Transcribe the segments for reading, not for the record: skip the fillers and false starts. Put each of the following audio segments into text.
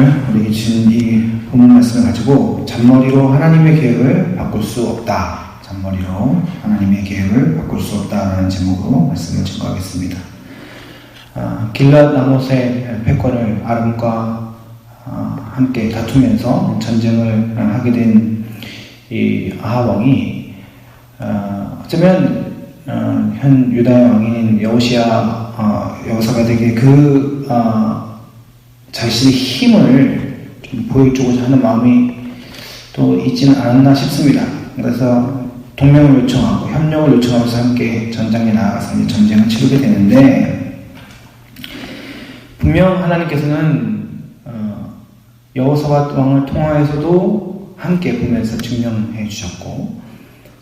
오늘 우리에게 주신 이 본문 말씀을 가지고 잔머리로 하나님의 계획을 바꿀 수 없다. 잔머리로 하나님의 계획을 바꿀 수 없다라는 제목으로 말씀을 증거하겠습니다. 길랏 라못의 패권을 아람과 함께 다투면서 전쟁을 하게 된 이 아합 왕이 어쩌면 현 유다의 왕인 여호사밧에게 자신의 힘을 좀 보여주고자 하는 마음이 또 있지는 않았나 싶습니다. 그래서 동맹을 요청하고 협력을 요청하면서 함께 전장에 나아가서 전쟁을 치르게 되는데, 분명 하나님께서는 여호사밧 왕을 통하여서도 함께 보면서 증명해 주셨고,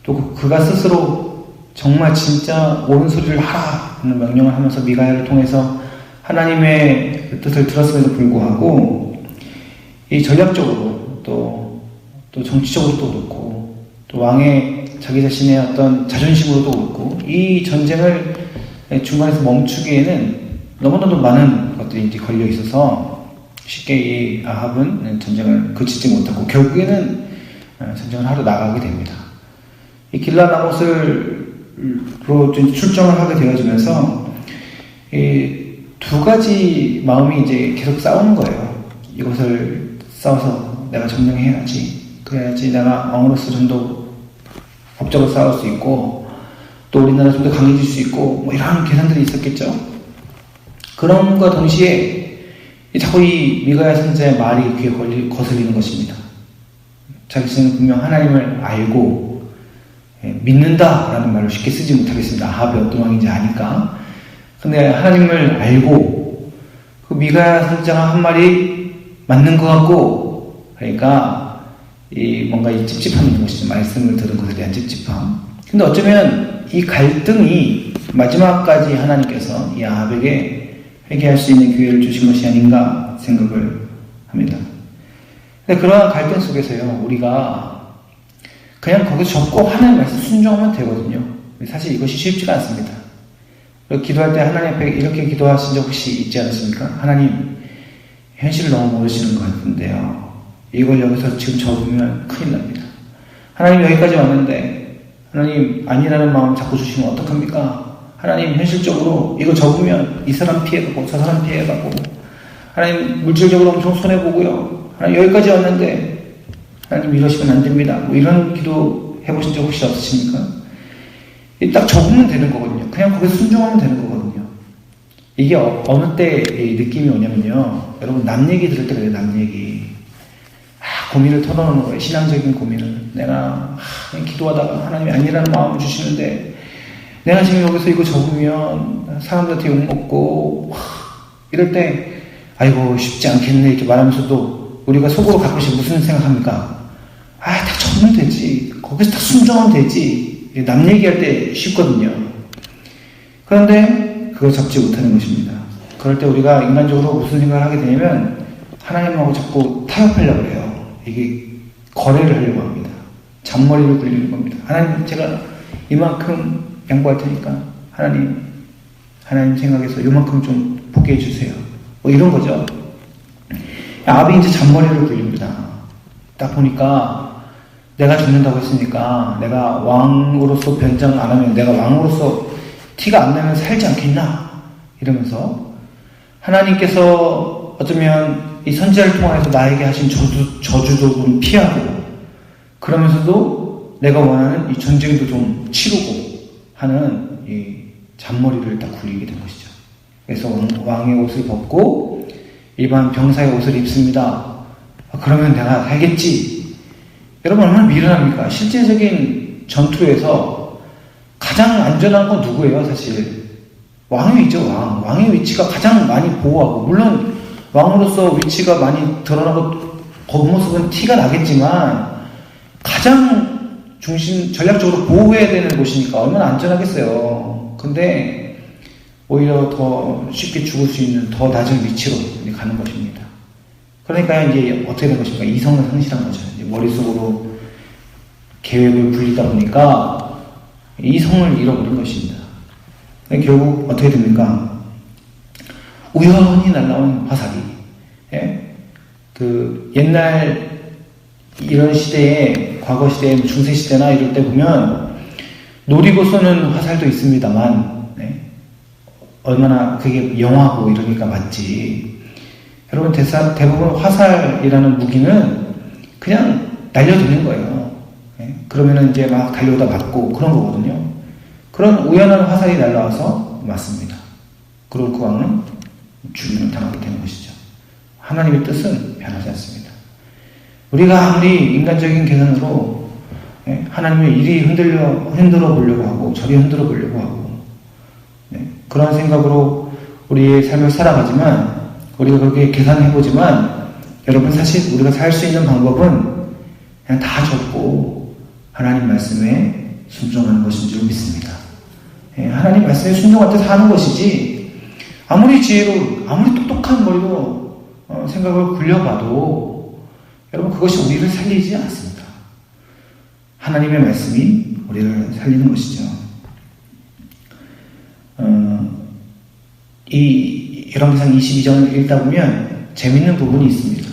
또 그가 스스로 정말 진짜 옳은 소리를 하라 하는 명령을 하면서 미가야를 통해서 하나님의 뜻을 들었음에도 불구하고 이 전략적으로 또 정치적으로도 그렇고 또 왕의 자기 자신의 어떤 자존심으로도 그렇고 이 전쟁을 중간에서 멈추기에는 너무나도 많은 것들이 이제 걸려 있어서 쉽게 이 아합은 전쟁을 그치지 못하고 결국에는 전쟁을 하러 나가게 됩니다. 이 길랏 라못으로 출정을 하게 되어지면서 이 두 가지 마음이 이제 계속 싸우는 거예요. 이것을 싸워서 내가 점령해야지, 그래야지 내가 왕으로서 좀 더 법적으로 싸울 수 있고 또 우리나라 좀 더 강해질 수 있고 뭐 이런 계산들이 있었겠죠. 그럼과 동시에 자꾸 이 미가야 선지자의 말이 귀에 거슬리는 것입니다. 자기 자신은 분명 하나님을 알고 믿는다라는 말을 쉽게 쓰지 못하겠습니다. 아합이 어떤 왕인지 아니까. 근데 하나님을 알고 그 미가야 선지자가 한 말이 맞는 것 같고, 그러니까 뭔가 이 찝찝함이 있는 것이죠. 말씀을 들은 것에 대한 찝찝함. 근데 어쩌면 이 갈등이 마지막까지 하나님께서 이 아합에게 회개할 수 있는 기회를 주신 것이 아닌가 생각을 합니다. 근데 그러한 갈등 속에서요, 우리가 그냥 거기서 접고 하나님 말씀 순종하면 되거든요. 사실 이것이 쉽지가 않습니다. 기도할 때 하나님 앞에 이렇게 기도하신 적 혹시 있지 않습니까? 하나님, 현실을 너무 모르시는 것 같은데요, 이걸 여기서 지금 접으면 큰일 납니다. 하나님, 여기까지 왔는데 하나님 아니라는 마음 자꾸 주시면 어떡합니까? 하나님, 현실적으로 이거 접으면 이 사람 피해가고 저 사람 피해가고, 하나님 물질적으로 엄청 손해보고요, 하나님 여기까지 왔는데 하나님 이러시면 안 됩니다. 뭐 이런 기도 해보신 적 혹시 없으십니까? 딱 접으면 되는 거거든요. 그냥 거기서 순종하면 되는 거거든요. 이게 어느 때 느낌이 오냐면요, 여러분 남 얘기 들을 때 그래요. 남 얘기. 고민을 털어놓는 거예요. 신앙적인 고민을. 내가 기도하다가 하나님이 아니라는 마음을 주시는데 내가 지금 여기서 이거 접으면 사람들한테 욕먹고 이럴 때 아이고 쉽지 않겠네 이렇게 말하면서도 우리가 속으로 가끔씩 무슨 생각합니까? 다 접으면 되지. 거기서 다 순종하면 되지. 남 얘기할 때 쉽거든요. 그런데 그걸 접지 못하는 것입니다. 그럴 때 우리가 인간적으로 무슨 생각을 하게 되냐면 하나님하고 자꾸 타협하려고 해요. 이게 거래를 하려고 합니다. 잔머리를 굴리는 겁니다. 하나님, 제가 이만큼 양보할 테니까 하나님 생각해서 이만큼 좀 보게 해주세요. 뭐 이런 거죠. 아합이 이제 잔머리를 굴립니다. 딱 보니까 내가 죽는다고 했으니까 내가 왕으로서 변장 안 하면, 내가 왕으로서 티가 안 나면 살지 않겠나 이러면서 하나님께서 어쩌면 이 선지자를 통해서 나에게 하신 저주도 좀 피하고, 그러면서도 내가 원하는 이 전쟁도 좀 치르고 하는 이 잔머리를 딱 굴리게 된 것이죠. 그래서 왕의 옷을 벗고 일반 병사의 옷을 입습니다. 그러면 내가 살겠지. 여러분 얼마나 미련합니까? 실제적인 전투에서 가장 안전한 건 누구예요? 사실 왕이죠. 왕의 위치가 가장 많이 보호하고, 물론 왕으로서 위치가 많이 드러나고 겉모습은 티가 나겠지만 가장 전략적으로 보호해야 되는 곳이니까 얼마나 안전하겠어요. 근데 오히려 더 쉽게 죽을 수 있는 더 낮은 위치로 가는 것입니다. 그러니까 이제 어떻게 된 것입니까? 이성을 상실한 거죠. 이제 머릿속으로 계획을 굴리다 보니까 이성을 잃어버린 것입니다. 결국 어떻게 됩니까? 우연히 날라온 화살이 옛날 이런 시대에, 과거 시대에, 중세 시대나 이럴 때 보면 노리고 쏘는 화살도 있습니다만, 네, 얼마나 그게 영화고 이러니까 맞지. 여러분, 대부분 화살이라는 무기는 그냥 날려드는 거예요. 네, 그러면은 이제 막 달려오다 맞고 그런 거거든요. 그런 우연한 화살이 날라와서 맞습니다. 그리고 그 왕은 죽임을 당하게 되는 것이죠. 하나님의 뜻은 변하지 않습니다. 우리가 아무리 인간적인 계산으로 하나님의 이리 흔들어 보려고 하고 저리 흔들어 보려고 하고 그런 생각으로 우리의 삶을 살아가지만, 우리가 그렇게 계산해보지만, 여러분, 사실 우리가 살 수 있는 방법은 그냥 다 접고 하나님 말씀에 순종하는 것인 줄 믿습니다. 하나님 말씀에 순종할 때 사는 것이지, 아무리 지혜로, 아무리 똑똑한 머리로 생각을 굴려봐도 여러분, 그것이 우리를 살리지 않습니다. 하나님의 말씀이 우리를 살리는 것이죠. 이 열왕기상 22장을 읽다 보면 재밌는 부분이 있습니다.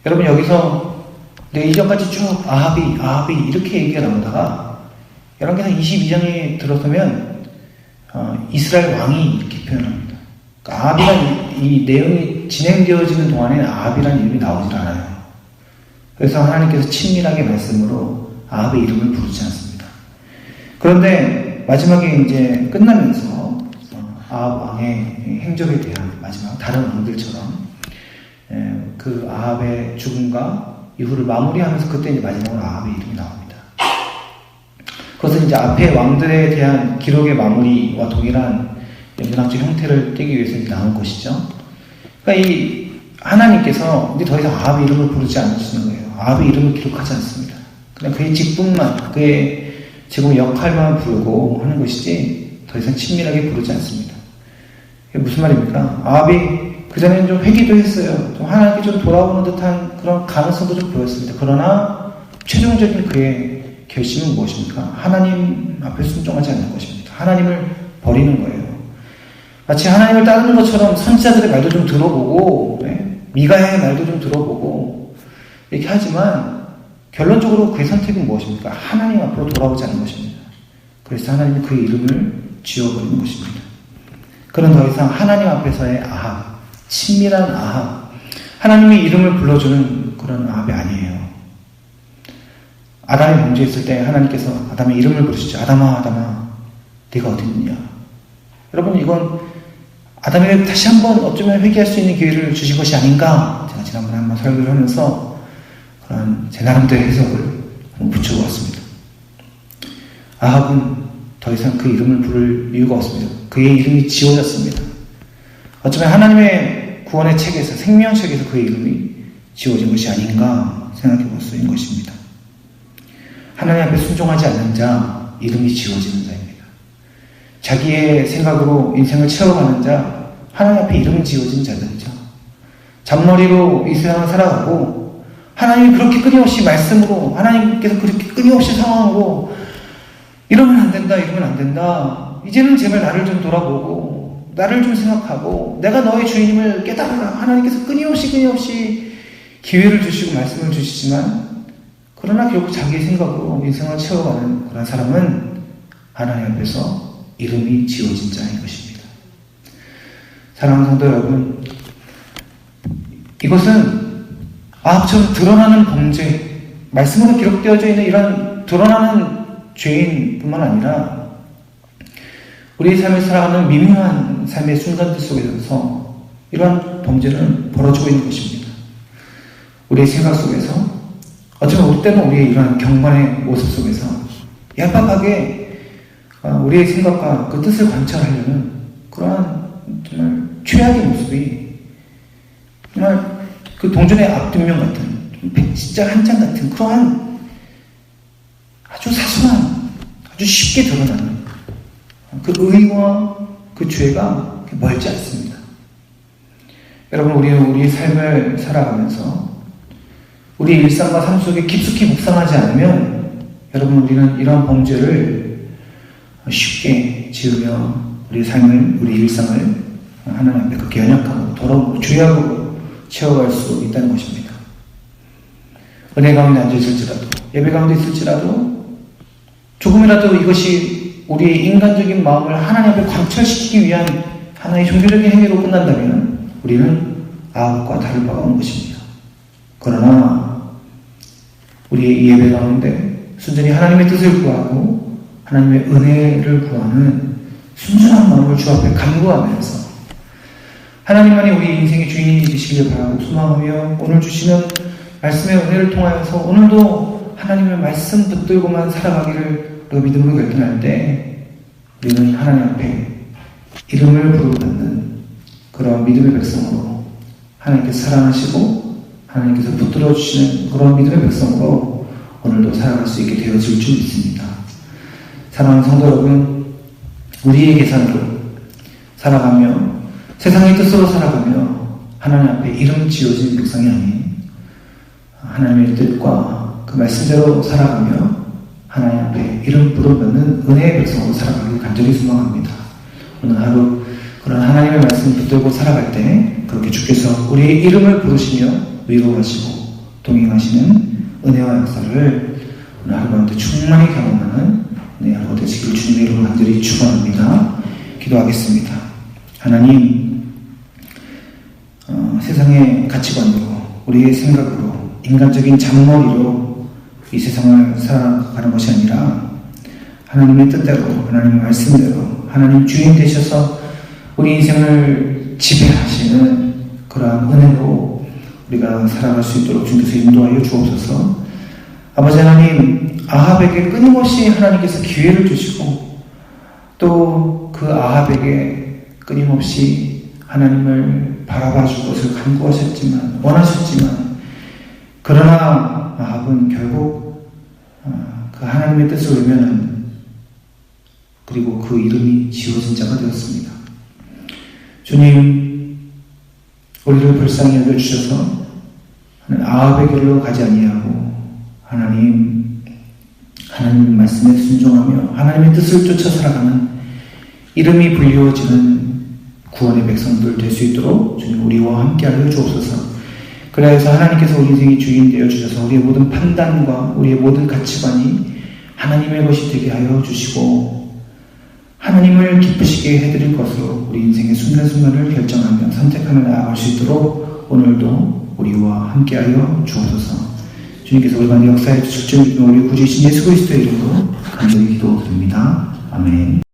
여러분, 여기서 이전까지 쭉 아합이 이렇게 얘기가 나오다가 열왕기상 22장에 들어서면 이스라엘 왕이 이렇게 표현합니다. 그러니까 아합이란 이 내용이 진행되어지는 동안에는 아합이라는 이름이 나오질 않아요. 그래서 하나님께서 친밀하게 말씀으로 아합의 이름을 부르지 않습니다. 그런데 마지막에 이제 끝나면서 아합 왕의 행적에 대한 마지막 다른 왕들처럼 그 아합의 죽음과 이후를 마무리하면서 그때 이제 마지막으로 아합의 이름이 나옵니다. 그것은 이제 앞에 왕들에 대한 기록의 마무리와 동일한 문학적 형태를 띠기 위해서 이제 나온 것이죠. 그러니까 이 하나님께서 이제 더 이상 아합의 이름을 부르지 않으시는 거예요. 아합의 이름을 기록하지 않습니다. 그냥 그의 직분만, 그의 지금 역할만 부르고 하는 것이지 더 이상 친밀하게 부르지 않습니다. 이게 무슨 말입니까? 아합이 그전에는 좀 회개도 했어요. 좀 하나님께 좀 돌아오는 듯한 그런 가능성도 좀 보였습니다. 그러나 최종적인 그의 결심은 무엇입니까? 하나님 앞에 순종하지 않는 것입니다. 하나님을 버리는 거예요. 마치 하나님을 따르는 것처럼 선지자들의 말도 좀 들어보고, 미가의 말도 좀 들어보고 이렇게 하지만 결론적으로 그의 선택은 무엇입니까? 하나님 앞으로 돌아오지 않는 것입니다. 그래서 하나님은 그의 이름을 지워버리는 것입니다. 그는 더 이상 하나님 앞에서의 아합, 친밀한 아합, 하나님의 이름을 불러주는 그런 아합이 아니에요. 아담이 범죄했을 때 하나님께서 아담의 이름을 부르시죠. 아담아, 네가 어디 있느냐? 여러분, 이건 아담에게 다시 한번 어쩌면 회개할 수 있는 기회를 주신 것이 아닌가? 제가 지난번에 한번 설교를 하면서 그런 제 나름대로 해석을 붙여보았습니다. 아합은 더 이상 그 이름을 부를 이유가 없습니다. 그의 이름이 지워졌습니다. 어쩌면 하나님의 구원의 책에서, 생명책에서 그의 이름이 지워진 것이 아닌가 생각해 볼 수 있는 것입니다. 하나님 앞에 순종하지 않는 자, 이름이 지워지는 자입니다. 자기의 생각으로 인생을 채워가는 자, 하나님 앞에 이름 지워진 자들이죠. 잔머리로 이 세상을 살아가고 하나님이 그렇게 끊임없이 말씀으로, 하나님께서 그렇게 끊임없이 상황으로 이러면 안 된다, 이러면 안 된다. 이제는 제발 나를 좀 돌아보고 나를 좀 생각하고 내가 너의 주인임을 깨달아라. 하나님께서 끊임없이 기회를 주시고 말씀을 주시지만, 그러나 결국 자기의 생각으로 인생을 채워가는 그런 사람은 하나님 앞에서 이름이 지워진 자인 것입니다. 사랑하는 성도 여러분, 이것은 아합처럼 드러나는 범죄, 말씀으로 기록되어져 있는 이런 드러나는 죄인뿐만 아니라 우리의 삶을 살아가는 미묘한 삶의 순간들 속에서 이러한 범죄는 벌어지고 있는 것입니다. 우리의 생각 속에서, 어쩌면 우리 때는 우리의 이러한 경건의 모습 속에서 얄팍하게 우리의 생각과 그 뜻을 관찰하려는 그러한 정말 최악의 모습이, 정말 그 동전의 앞뒷면 같은, 진짜 한 장 같은 그러한 아주 사소한, 아주 쉽게 드러나는 그 의와 그 죄가 멀지 않습니다. 여러분, 우리는 우리의 삶을 살아가면서 우리의 일상과 삶 속에 깊숙이 묵상하지 않으면, 여러분, 우리는 이러한 범죄를 쉽게 지으며 우리의 삶을, 우리 일상을 하나님 앞에 그렇게 연약하고 더러워 죄하고 채워갈 수 있다는 것입니다. 은혜 가운데 앉아있을지라도, 예배 가운데 있을지라도 조금이라도 이것이 우리의 인간적인 마음을 하나님 앞에 관철시키기 위한 하나의 종교적인 행위로 끝난다면 우리는 아합과 다를 바가 없는 것입니다. 그러나 우리의 이 예배 가운데 순전히 하나님의 뜻을 구하고 하나님의 은혜를 구하는 순전한 마음을 주 앞에 간구하면서 하나님만이 우리 인생의 주인이 되시길 바라고 소망하며 오늘 주시는 말씀의 은혜를 통하여서 오늘도 하나님의 말씀 붙들고만 살아가기를 우리가 믿음으로 결단할 때 우리는 하나님 앞에 이름을 부르받는 그런 믿음의 백성으로 하나님께서 사랑하시고 하나님께서 붙들어 주시는 그런 믿음의 백성으로 오늘도 살아갈 수 있게 되어질 줄 믿습니다. 사랑하는 성도 여러분, 우리의 계산으로 살아가며 세상의 뜻으로 살아가며 하나님 앞에 이름 지어진 백성이 아닌 하나님의 뜻과 그 말씀대로 살아가며 하나님 앞에 이름 부르받는 은혜의 백성으로 살아가길 간절히 소망합니다. 오늘 하루 그런 하나님의 말씀을 붙들고 살아갈 때 그렇게 주께서 우리의 이름을 부르시며 위로하시고 동행하시는 은혜와 역사를 오늘 하루 가운데 충만히 경험하는 은혜의 하루가 되시길 주님의 이름으로 간절히 축원합니다. 기도하겠습니다. 하나님, 세상의 가치관으로 우리의 생각으로 인간적인 잡머리로 이 세상을 살아가는 것이 아니라 하나님의 뜻대로 하나님의 말씀대로 하나님 주인 되셔서 우리 인생을 지배하시는 그러한 은혜로 우리가 살아갈 수 있도록 주께서 인도하여 주옵소서. 아버지 하나님, 아합에게 끊임없이 하나님께서 기회를 주시고 또 그 아합에게 끊임없이 하나님을 바라봐 줄 것을 간구하셨지만 원하셨지만 그러나 아합은 결국 그 하나님의 뜻을 외면하는 그리고 그 이름이 지워진 자가 되었습니다. 주님, 우리를 불쌍히 여겨주셔서 아합의 길로 가지 아니하고 하나님 말씀에 순종하며 하나님의 뜻을 쫓아 살아가는 이름이 불리워지는 구원의 백성들 될 수 있도록 주님 우리와 함께하여 주옵소서. 그래서 하나님께서 우리 인생의 주인 되어 주셔서 우리의 모든 판단과 우리의 모든 가치관이 하나님의 것이 되게 하여 주시고 하나님을 기쁘시게 해드릴 것으로 우리 인생의 순간순간을 결정하며 선택하며 나아갈 수 있도록 오늘도 우리와 함께하여 주옵소서. 주님께서 우리 가운데 역사해 주실 줄 믿는 우리 구주이신 예수 그리스도의 이름으로 간절히 기도드립니다. 아멘.